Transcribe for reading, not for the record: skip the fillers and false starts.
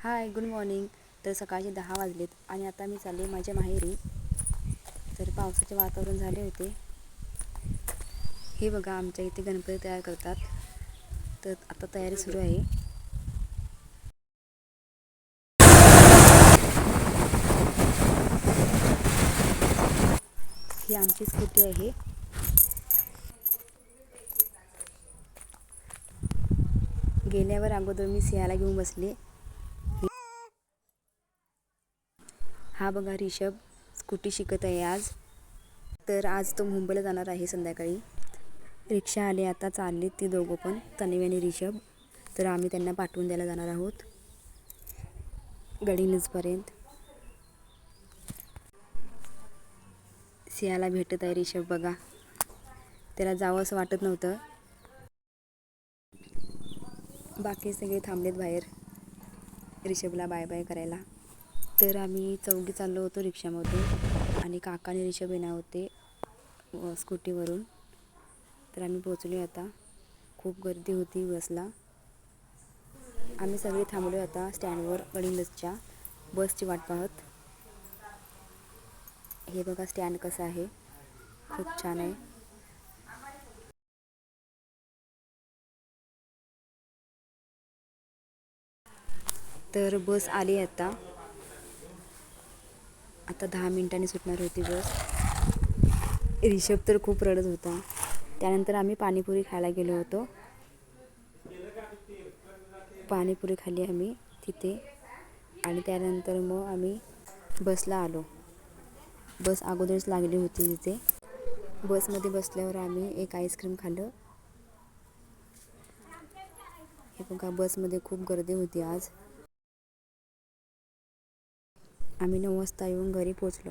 हाय, good morning. तर सकाळचे 10 वाजलेत आणि आता मी चालले माझ्या माहेरी. तर पावसाचे वातावरण झाले होते. हे बघा, आमच्या इथे गणपती तयार करतात. तर आता तयारी सुरू आहे. ही आमची स्कूटी आहे. गेल्यावर अगोदर मी सियाला घेऊन बसले. हा बघा, रिषभ स्कूटी शिकत आहे आज. तर आज तो मुंबईला जाणार आहे संध्याकाळी. रिक्षा आली, आता चालली ती दोघं पण, तन्वी आणि रिषभ. तर आम्ही त्यांना पाठवून द्यायला जाणार आहोत गडिंग्लजपर्यंत. सियाला भेटत आहे रिषभ बघा. त्याला जावं असं वाटत नव्हतं. बाकी सगळे थांबलेत बाहेर रिषभला बाय बाय करायला. तर आम्ही चौघी चाललो होतो रिक्षामध्ये आणि काका आणि रिषभ येणार होते स्कूटीवरून. तर आम्ही पोचलो आता. खूप गर्दी होती बसला. आम्ही सगळे थांबलो आता स्टँडवर गडिंग्लजच्या बसची वाट पाहत. हे बघा स्टँड कसं आहे, खूप छान आहे. तर बस आली आता 10 मिनिटांनी सुटणार होती बस. रिषभ तर खूप रडत होता. त्यानंतर आम्ही पाणीपुरी खायला गेलो होतो. पाणीपुरी खाल्ली आम्ही तिथे आणि त्यानंतर मग आम्ही बसला आलो. बस अगोदरच लागली होती तिथे. बसमध्ये बसल्यावर आम्ही एक आईस्क्रीम खाल्लं. हे बघा, बसमध्ये खूप गर्दी होती आज. आम्ही 9 वाजता येऊन घरी पोचलो.